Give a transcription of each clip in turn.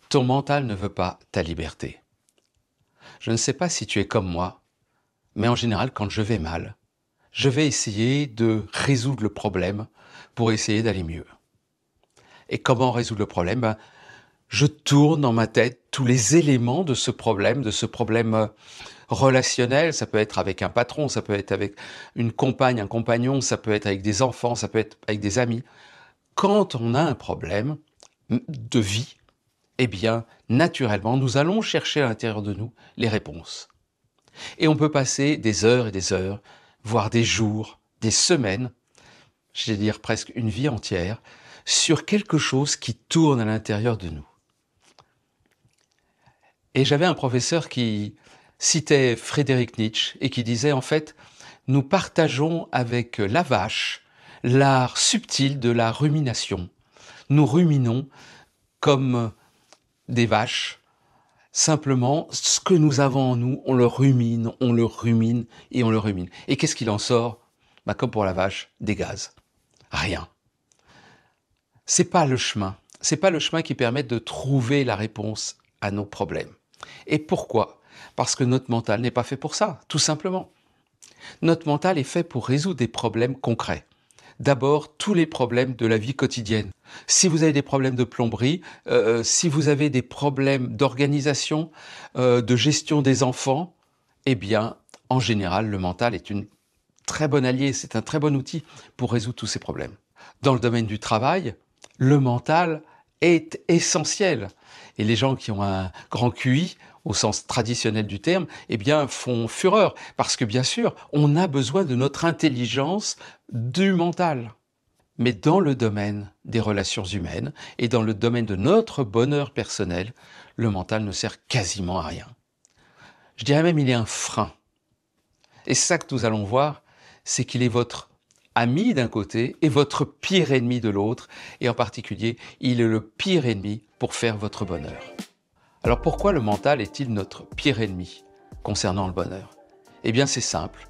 Ton mental ne veut pas ta liberté. Je ne sais pas si tu es comme moi, mais en général, quand je vais mal, je vais essayer de résoudre le problème pour essayer d'aller mieux. Et comment résoudre le problème? Je tourne dans ma tête tous les éléments de ce problème relationnel. Ça peut être avec un patron, ça peut être avec une compagne, un compagnon, ça peut être avec des enfants, ça peut être avec des amis. Quand on a un problème de vie, eh bien, naturellement, nous allons chercher à l'intérieur de nous les réponses. Et on peut passer des heures et des heures, voire des jours, des semaines, je vais dire presque une vie entière, sur quelque chose qui tourne à l'intérieur de nous. Et j'avais un professeur qui citait Friedrich Nietzsche et qui disait en fait, nous partageons avec la vache l'art subtil de la rumination. Nous ruminons comme des vaches. Simplement, ce que nous avons en nous, on le rumine et on le rumine. Et qu'est-ce qu'il en sort? Comme pour la vache, des gaz. Rien. C'est pas le chemin. C'est pas le chemin qui permet de trouver la réponse à nos problèmes. Et pourquoi? Parce que notre mental n'est pas fait pour ça, tout simplement. Notre mental est fait pour résoudre des problèmes concrets. D'abord, tous les problèmes de la vie quotidienne. Si vous avez des problèmes de plomberie, si vous avez des problèmes d'organisation, de gestion des enfants, eh bien, en général, le mental est une très bonne allié, c'est un très bon outil pour résoudre tous ces problèmes. Dans le domaine du travail, le mental est essentiel. Et les gens qui ont un grand QI, au sens traditionnel du terme, eh bien, font fureur. Parce que, bien sûr, on a besoin de notre intelligence du mental. Mais dans le domaine des relations humaines et dans le domaine de notre bonheur personnel, le mental ne sert quasiment à rien. Je dirais même qu'il est un frein. Et ça que nous allons voir, c'est qu'il est votre ami d'un côté et votre pire ennemi de l'autre. Et en particulier, il est le pire ennemi pour faire votre bonheur. Alors pourquoi le mental est-il notre pire ennemi concernant le bonheur? Eh bien c'est simple.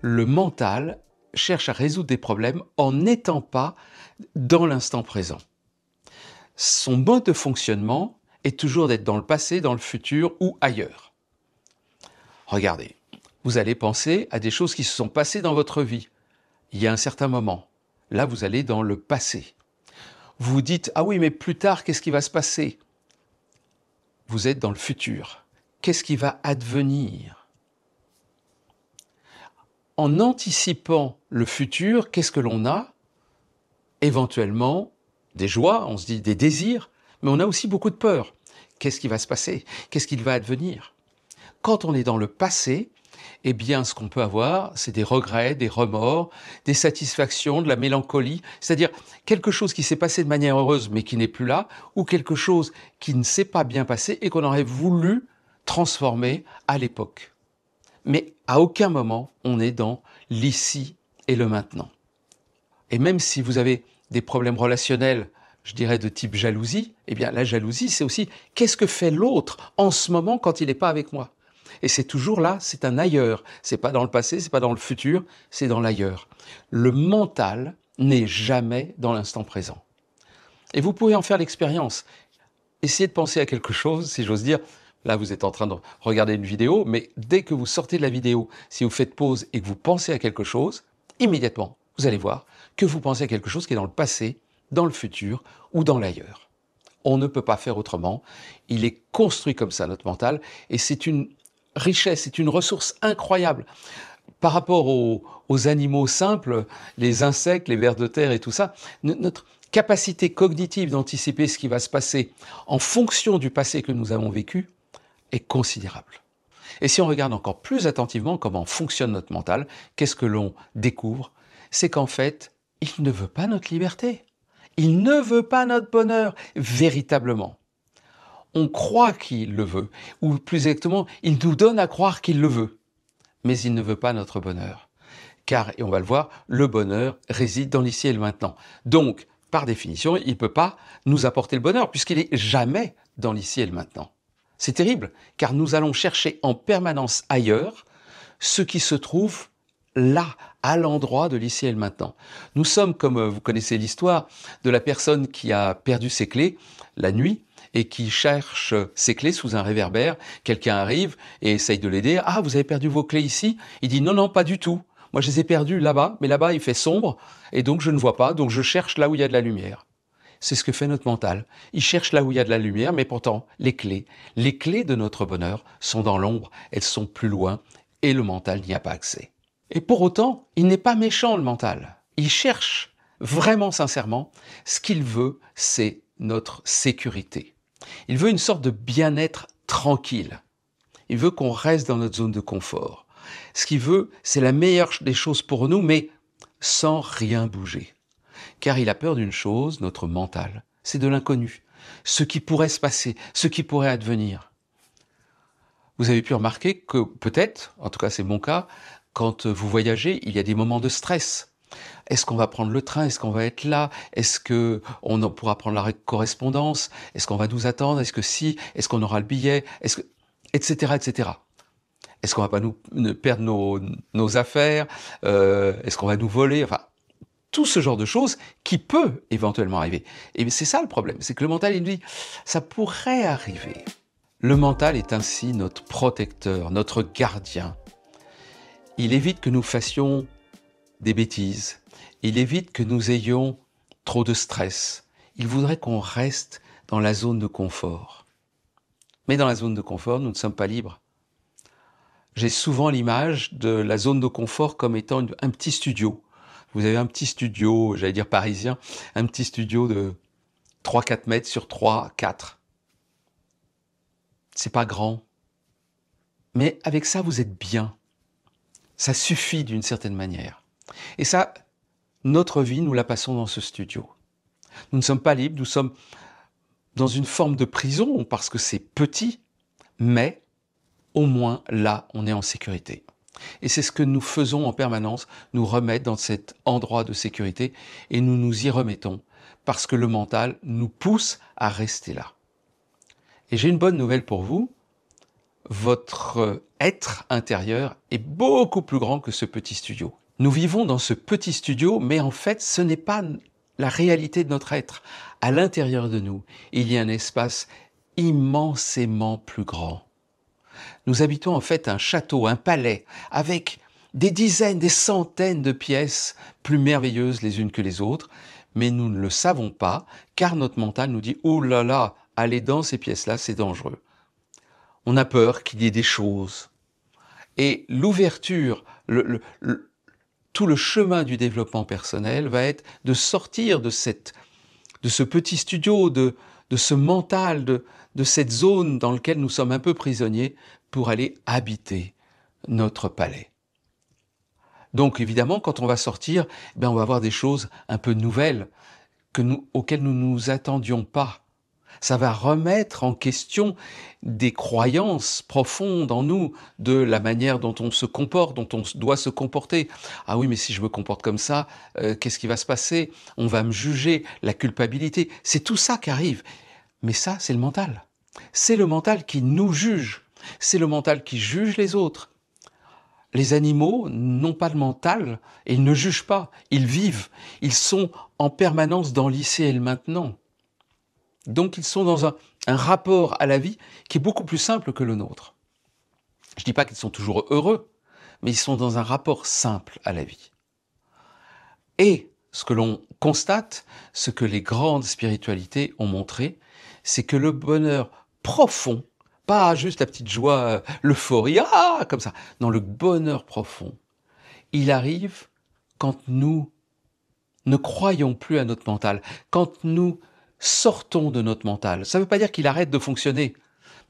Le mental cherche à résoudre des problèmes en n'étant pas dans l'instant présent. Son mode de fonctionnement est toujours d'être dans le passé, dans le futur ou ailleurs. Regardez, vous allez penser à des choses qui se sont passées dans votre vie. Il y a un certain moment. Là, vous allez dans le passé. Vous vous dites, ah oui, mais plus tard, qu'est-ce qui va se passer? Vous êtes dans le futur. Qu'est-ce qui va advenir? En anticipant le futur, qu'est-ce que l'on a? Éventuellement, des joies, on se dit des désirs, mais on a aussi beaucoup de peur. Qu'est-ce qui va se passer? Qu'est-ce qu'il va advenir? Quand on est dans le passé, eh bien, ce qu'on peut avoir, c'est des regrets, des remords, des satisfactions, de la mélancolie, c'est-à-dire quelque chose qui s'est passé de manière heureuse mais qui n'est plus là, ou quelque chose qui ne s'est pas bien passé et qu'on aurait voulu transformer à l'époque. Mais à aucun moment, on est dans l'ici et le maintenant. Et même si vous avez des problèmes relationnels, je dirais de type jalousie, eh bien la jalousie, c'est aussi qu'est-ce que fait l'autre en ce moment quand il n'est pas avec moi? Et c'est toujours là, c'est un ailleurs. C'est pas dans le passé, c'est pas dans le futur, c'est dans l'ailleurs. Le mental n'est jamais dans l'instant présent. Et vous pouvez en faire l'expérience. Essayez de penser à quelque chose, si j'ose dire. Là, vous êtes en train de regarder une vidéo, mais dès que vous sortez de la vidéo, si vous faites pause et que vous pensez à quelque chose, immédiatement, vous allez voir que vous pensez à quelque chose qui est dans le passé, dans le futur ou dans l'ailleurs. On ne peut pas faire autrement. Il est construit comme ça, notre mental, et c'est une richesse, c'est une ressource incroyable. Par rapport aux animaux simples, les insectes, les vers de terre et tout ça, notre capacité cognitive d'anticiper ce qui va se passer en fonction du passé que nous avons vécu est considérable. Et si on regarde encore plus attentivement comment fonctionne notre mental, qu'est-ce que l'on découvre? C'est qu'en fait, il ne veut pas notre liberté. Il ne veut pas notre bonheur, véritablement. On croit qu'il le veut, ou plus exactement, il nous donne à croire qu'il le veut. Mais il ne veut pas notre bonheur. Car, et on va le voir, le bonheur réside dans l'ici et le maintenant. Donc, par définition, il ne peut pas nous apporter le bonheur, puisqu'il n'est jamais dans l'ici et le maintenant. C'est terrible, car nous allons chercher en permanence ailleurs ce qui se trouve là, à l'endroit de l'ici et le maintenant. Nous sommes comme, vous connaissez l'histoire de la personne qui a perdu ses clés la nuit, et qui cherche ses clés sous un réverbère. Quelqu'un arrive et essaye de l'aider. « Ah, vous avez perdu vos clés ici ?» Il dit « Non, non, pas du tout. Moi, je les ai perdues là-bas, mais là-bas, il fait sombre et donc je ne vois pas, donc je cherche là où il y a de la lumière. » C'est ce que fait notre mental. Il cherche là où il y a de la lumière, mais pourtant, les clés de notre bonheur sont dans l'ombre, elles sont plus loin et le mental n'y a pas accès. Et pour autant, il n'est pas méchant, le mental. Il cherche vraiment sincèrement, ce qu'il veut, c'est notre sécurité. Il veut une sorte de bien-être tranquille. Il veut qu'on reste dans notre zone de confort. Ce qu'il veut, c'est la meilleure des choses pour nous, mais sans rien bouger. Car il a peur d'une chose, notre mental, c'est de l'inconnu. Ce qui pourrait se passer, ce qui pourrait advenir. Vous avez pu remarquer que peut-être, en tout cas c'est mon cas, quand vous voyagez, il y a des moments de stress. Est-ce qu'on va prendre le train? Est-ce qu'on va être là? Est-ce qu'on pourra prendre la correspondance? Est-ce qu'on va nous attendre? Est-ce que si? Est-ce qu'on aura le billet? Etc., etc. Est-ce qu'on va pas nous perdre nos affaires? Est-ce qu'on va nous voler? Enfin, tout ce genre de choses qui peut éventuellement arriver. Et c'est ça le problème, c'est que le mental, il dit, ça pourrait arriver. Le mental est ainsi notre protecteur, notre gardien. Il évite que nous fassions des bêtises. Il évite que nous ayons trop de stress. Il voudrait qu'on reste dans la zone de confort. Mais dans la zone de confort, nous ne sommes pas libres. J'ai souvent l'image de la zone de confort comme étant un petit studio. Vous avez un petit studio, j'allais dire parisien, un petit studio de 3-4 mètres sur 3-4. C'est pas grand. Mais avec ça, vous êtes bien. Ça suffit d'une certaine manière. Et ça, notre vie, nous la passons dans ce studio. Nous ne sommes pas libres, nous sommes dans une forme de prison parce que c'est petit, mais au moins là, on est en sécurité. Et c'est ce que nous faisons en permanence, nous remettre dans cet endroit de sécurité et nous nous y remettons parce que le mental nous pousse à rester là. Et j'ai une bonne nouvelle pour vous, votre être intérieur est beaucoup plus grand que ce petit studio. Nous vivons dans ce petit studio, mais en fait, ce n'est pas la réalité de notre être. À l'intérieur de nous, il y a un espace immensément plus grand. Nous habitons en fait un château, un palais, avec des dizaines, des centaines de pièces plus merveilleuses les unes que les autres, mais nous ne le savons pas, car notre mental nous dit « Oh là là, aller dans ces pièces-là, c'est dangereux ». On a peur qu'il y ait des choses. Et l'ouverture, tout le chemin du développement personnel va être de sortir de ce petit studio, de ce mental, de cette zone dans laquelle nous sommes un peu prisonniers pour aller habiter notre palais. Donc évidemment, quand on va sortir, on va voir des choses un peu nouvelles auxquelles nous ne nous attendions pas. Ça va remettre en question des croyances profondes en nous, de la manière dont on se comporte, dont on doit se comporter. Ah oui, mais si je me comporte comme ça, qu'est-ce qui va se passer? On va me juger, la culpabilité. C'est tout ça qui arrive. Mais ça, c'est le mental. C'est le mental qui nous juge. C'est le mental qui juge les autres. Les animaux n'ont pas de mental et ils ne jugent pas. Ils vivent. Ils sont en permanence dans l'ici et le maintenant. Donc ils sont dans un rapport à la vie qui est beaucoup plus simple que le nôtre. Je ne dis pas qu'ils sont toujours heureux, mais ils sont dans un rapport simple à la vie. Et ce que l'on constate, ce que les grandes spiritualités ont montré, c'est que le bonheur profond, pas juste la petite joie, l'euphorie, comme ça, non, le bonheur profond, il arrive quand nous ne croyons plus à notre mental, quand nous sortons de notre mental. Ça ne veut pas dire qu'il arrête de fonctionner.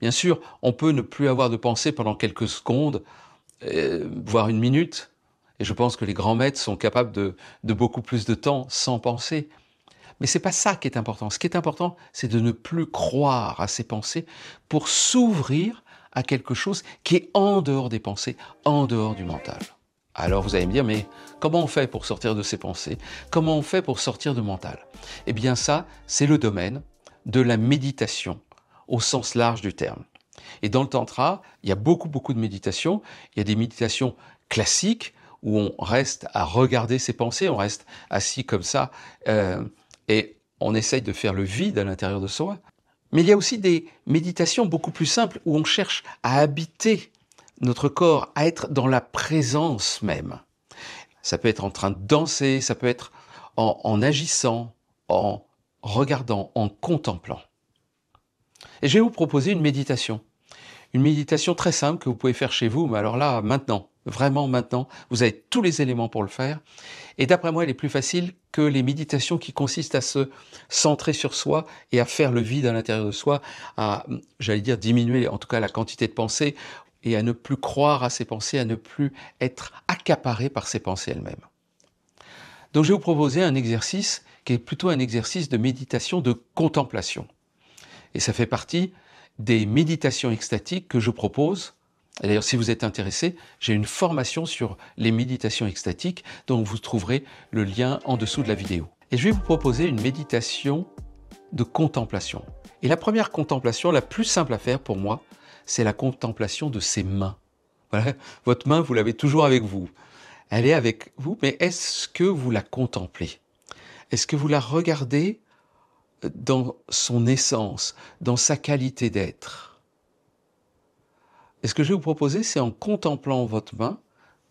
Bien sûr, on peut ne plus avoir de pensée pendant quelques secondes, voire une minute, et je pense que les grands maîtres sont capables de beaucoup plus de temps sans penser. Mais c'est pas ça qui est important. Ce qui est important, c'est de ne plus croire à ces pensées pour s'ouvrir à quelque chose qui est en dehors des pensées, en dehors du mental. Alors vous allez me dire, mais comment on fait pour sortir de ces pensées? Comment on fait pour sortir de mental? Eh bien ça, c'est le domaine de la méditation, au sens large du terme. Et dans le tantra, il y a beaucoup de méditations. Il y a des méditations classiques où on reste à regarder ses pensées, on reste assis comme ça, et on essaye de faire le vide à l'intérieur de soi. Mais il y a aussi des méditations beaucoup plus simples où on cherche à habiter notre corps, à être dans la présence même. Ça peut être en train de danser, ça peut être en agissant, en regardant, en contemplant. Et je vais vous proposer une méditation. Une méditation très simple que vous pouvez faire chez vous, mais alors là, maintenant, vraiment maintenant, vous avez tous les éléments pour le faire. Et d'après moi, elle est plus facile que les méditations qui consistent à se centrer sur soi et à faire le vide à l'intérieur de soi, à, j'allais dire, diminuer en tout cas la quantité de pensées et à ne plus croire à ces pensées, à ne plus être accaparé par ces pensées elles-mêmes. Donc je vais vous proposer un exercice qui est plutôt un exercice de méditation de contemplation. Et ça fait partie des méditations extatiques que je propose. Et d'ailleurs, si vous êtes intéressé, j'ai une formation sur les méditations extatiques dont vous trouverez le lien en dessous de la vidéo. Et je vais vous proposer une méditation de contemplation. Et la première contemplation, la plus simple à faire pour moi, c'est la contemplation de ses mains. Voilà, votre main, vous l'avez toujours avec vous. Elle est avec vous, mais est-ce que vous la contemplez? Est-ce que vous la regardez dans son essence, dans sa qualité d'être? Et ce que je vais vous proposer, c'est en contemplant votre main,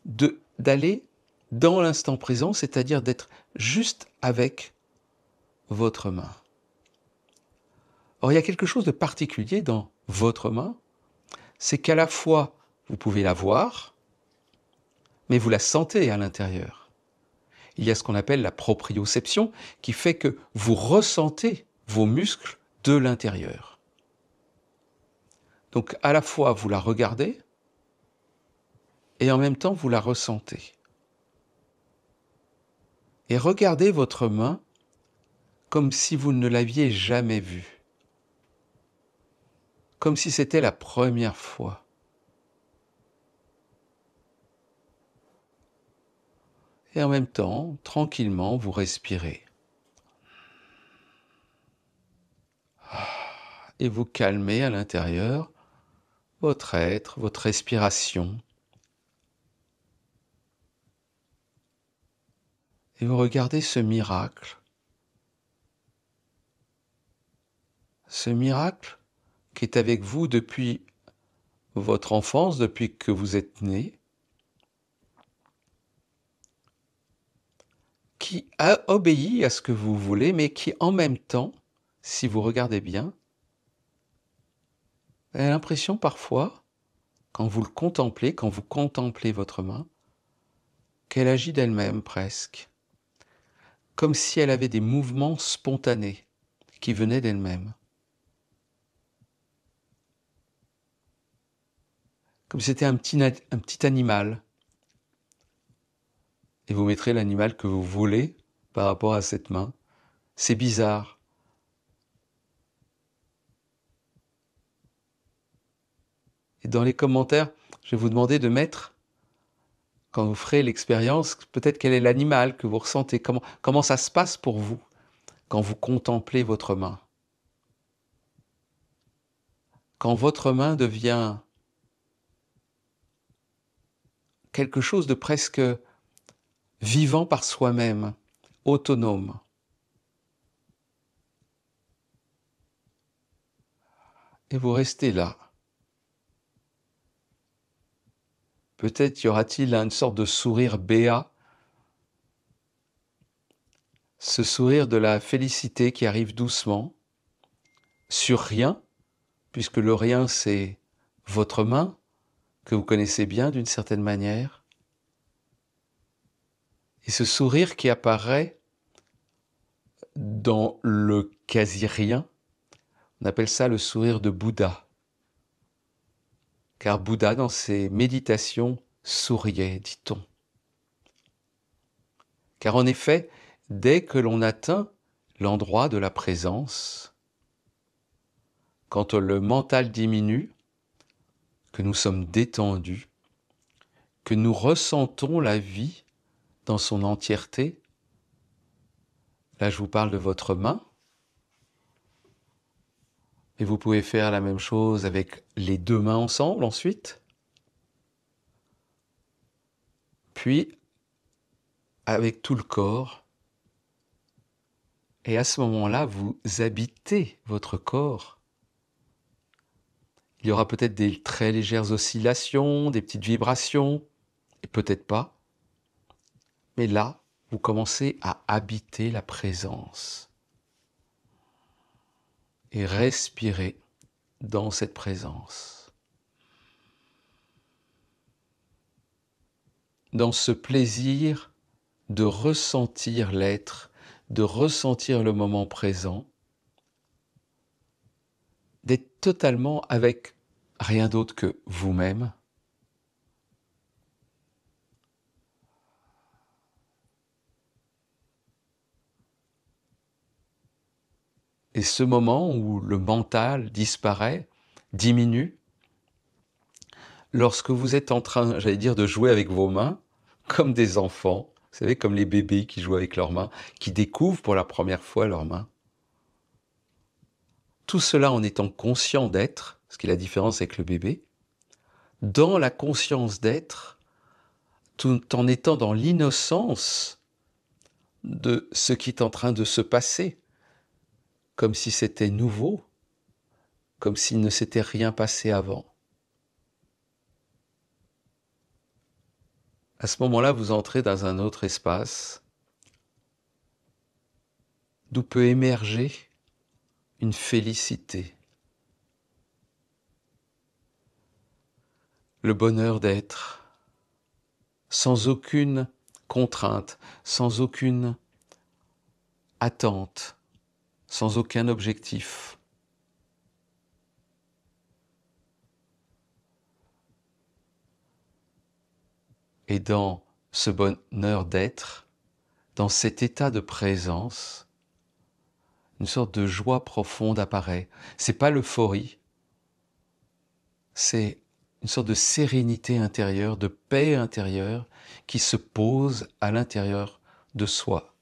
d'aller dans l'instant présent, c'est-à-dire d'être juste avec votre main. Or, il y a quelque chose de particulier dans votre main, c'est qu'à la fois, vous pouvez la voir, mais vous la sentez à l'intérieur. Il y a ce qu'on appelle la proprioception, qui fait que vous ressentez vos muscles de l'intérieur. Donc, à la fois, vous la regardez, et en même temps, vous la ressentez. Et regardez votre main comme si vous ne l'aviez jamais vue. Comme si c'était la première fois. Et en même temps, tranquillement, vous respirez. Et vous calmez à l'intérieur votre être, votre respiration. Et vous regardez ce miracle. Ce miracle qui est avec vous depuis votre enfance, depuis que vous êtes né, qui a obéi à ce que vous voulez, mais qui en même temps, si vous regardez bien, a l'impression parfois, quand vous le contemplez, quand vous contemplez votre main, qu'elle agit d'elle-même presque, comme si elle avait des mouvements spontanés qui venaient d'elle-même. Comme si c'était un petit animal. Et vous mettrez l'animal que vous voulez par rapport à cette main. C'est bizarre. Et dans les commentaires, je vais vous demander de mettre, quand vous ferez l'expérience, peut-être quel est l'animal que vous ressentez, comment ça se passe pour vous quand vous contemplez votre main. Quand votre main devient quelque chose de presque vivant par soi-même, autonome. Et vous restez là. Peut-être y aura-t-il une sorte de sourire béat, ce sourire de la félicité qui arrive doucement, sur rien, puisque le rien c'est votre main, que vous connaissez bien d'une certaine manière, et ce sourire qui apparaît dans le quasi-rien, on appelle ça le sourire de Bouddha. Car Bouddha, dans ses méditations, souriait, dit-on. Car en effet, dès que l'on atteint l'endroit de la présence, quand le mental diminue, que nous sommes détendus, que nous ressentons la vie dans son entièreté, là je vous parle de votre main, et vous pouvez faire la même chose avec les deux mains ensemble ensuite, puis avec tout le corps, et à ce moment-là, vous habitez votre corps Il y aura peut-être des très légères oscillations, des petites vibrations, et peut-être pas. Mais là, vous commencez à habiter la présence et respirer dans cette présence. Dans ce plaisir de ressentir l'être, de ressentir le moment présent, d'être totalement avec rien d'autre que vous-même. Et ce moment où le mental disparaît, diminue, lorsque vous êtes en train, j'allais dire, de jouer avec vos mains, comme des enfants, vous savez, comme les bébés qui jouent avec leurs mains, qui découvrent pour la première fois leurs mains. Tout cela en étant conscient d'être, ce qui est la différence avec le bébé, dans la conscience d'être, tout en étant dans l'innocence de ce qui est en train de se passer, comme si c'était nouveau, comme s'il ne s'était rien passé avant. À ce moment-là, vous entrez dans un autre espace d'où peut émerger une félicité, le bonheur d'être, sans aucune contrainte, sans aucune attente, sans aucun objectif. Et dans ce bonheur d'être, dans cet état de présence, une sorte de joie profonde apparaît. C'est pas l'euphorie, c'est une sorte de sérénité intérieure, de paix intérieure qui se pose à l'intérieur de soi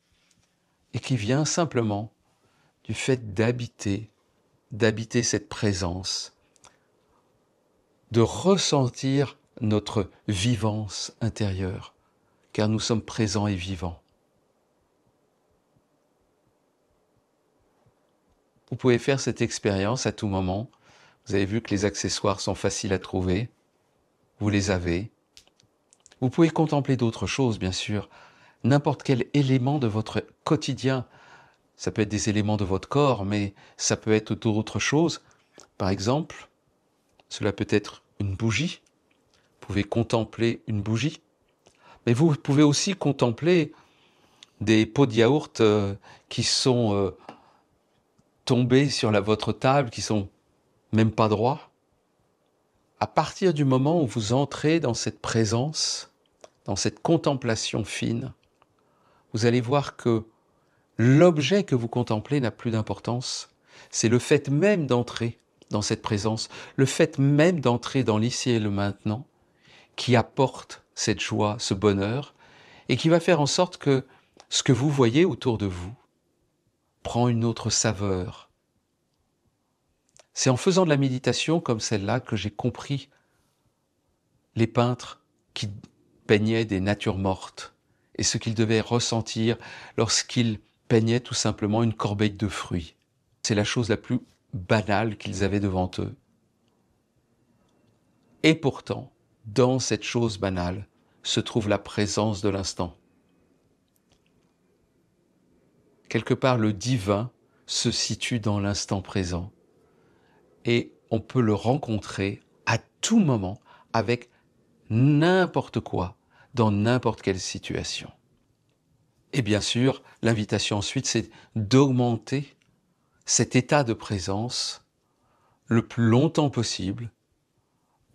et qui vient simplement du fait d'habiter cette présence, de ressentir notre vivance intérieure, car nous sommes présents et vivants. Vous pouvez faire cette expérience à tout moment. Vous avez vu que les accessoires sont faciles à trouver. Vous les avez. Vous pouvez contempler d'autres choses, bien sûr. N'importe quel élément de votre quotidien. Ça peut être des éléments de votre corps, mais ça peut être d'autres choses. Par exemple, cela peut être une bougie. Vous pouvez contempler une bougie. Mais vous pouvez aussi contempler des pots de yaourt qui sont tombés sur votre table, qui sont même pas droits. À partir du moment où vous entrez dans cette présence, dans cette contemplation fine, vous allez voir que l'objet que vous contemplez n'a plus d'importance. C'est le fait même d'entrer dans cette présence, le fait même d'entrer dans l'ici et le maintenant, qui apporte cette joie, ce bonheur, et qui va faire en sorte que ce que vous voyez autour de vous prend une autre saveur. C'est en faisant de la méditation comme celle-là que j'ai compris les peintres qui peignaient des natures mortes et ce qu'ils devaient ressentir lorsqu'ils peignaient tout simplement une corbeille de fruits. C'est la chose la plus banale qu'ils avaient devant eux. Et pourtant, dans cette chose banale se trouve la présence de l'instant. Quelque part, le divin se situe dans l'instant présent et on peut le rencontrer à tout moment avec n'importe quoi, dans n'importe quelle situation. Et bien sûr, l'invitation ensuite, c'est d'augmenter cet état de présence le plus longtemps possible,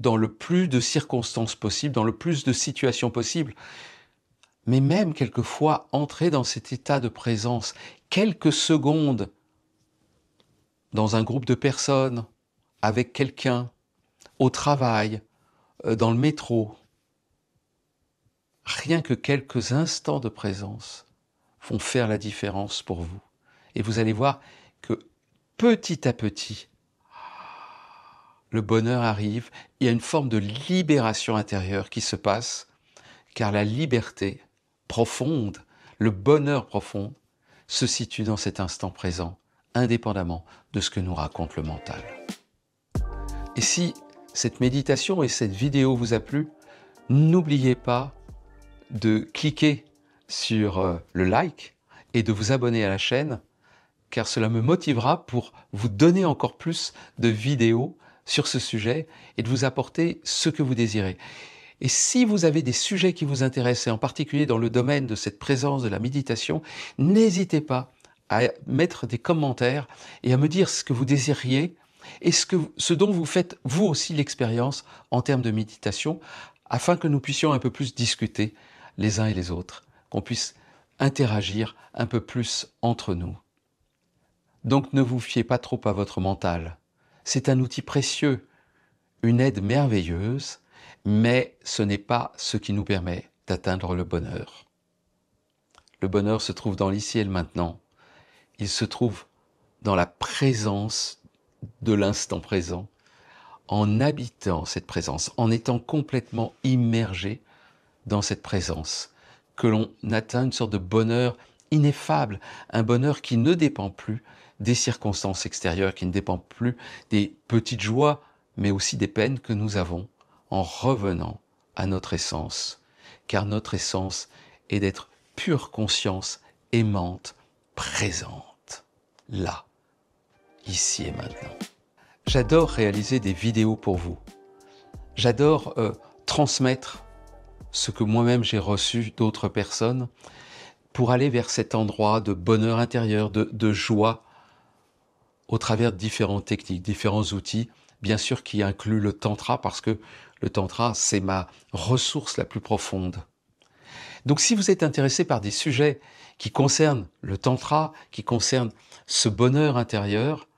dans le plus de circonstances possibles, dans le plus de situations possibles, mais même quelquefois entrer dans cet état de présence quelques secondes dans un groupe de personnes, avec quelqu'un, au travail, dans le métro. Rien que quelques instants de présence vont faire la différence pour vous. Et vous allez voir que petit à petit, le bonheur arrive, il y a une forme de libération intérieure qui se passe, car la liberté profonde, le bonheur profond, se situe dans cet instant présent, indépendamment de ce que nous raconte le mental. Et si cette méditation et cette vidéo vous a plu, n'oubliez pas de cliquer sur le like et de vous abonner à la chaîne, car cela me motivera pour vous donner encore plus de vidéos sur ce sujet et de vous apporter ce que vous désirez. Et si vous avez des sujets qui vous intéressent, et en particulier dans le domaine de cette présence de la méditation, n'hésitez pas à mettre des commentaires et à me dire ce que vous désiriez et ce dont vous faites vous aussi l'expérience en termes de méditation, afin que nous puissions un peu plus discuter les uns et les autres, qu'on puisse interagir un peu plus entre nous. Donc ne vous fiez pas trop à votre mental. C'est un outil précieux, une aide merveilleuse, mais ce n'est pas ce qui nous permet d'atteindre le bonheur. Le bonheur se trouve dans l'ici et le maintenant. Il se trouve dans la présence de l'instant présent, en habitant cette présence, en étant complètement immergé dans cette présence, que l'on atteint une sorte de bonheur ineffable, un bonheur qui ne dépend plus des circonstances extérieures, qui ne dépend plus des petites joies, mais aussi des peines que nous avons en revenant à notre essence, car notre essence est d'être pure conscience aimante, présente, là, ici et maintenant. J'adore réaliser des vidéos pour vous. J'adore transmettre ce que moi-même j'ai reçu d'autres personnes pour aller vers cet endroit de bonheur intérieur, de joie, au travers de différentes techniques, différents outils, bien sûr qui incluent le tantra, parce que le tantra, c'est ma ressource la plus profonde. Donc si vous êtes intéressé par des sujets qui concernent le tantra, qui concernent ce bonheur intérieur,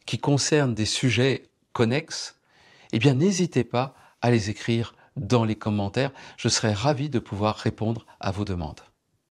qui concernent des sujets connexes, eh bien n'hésitez pas à les écrire dans les commentaires. Je serai ravi de pouvoir répondre à vos demandes.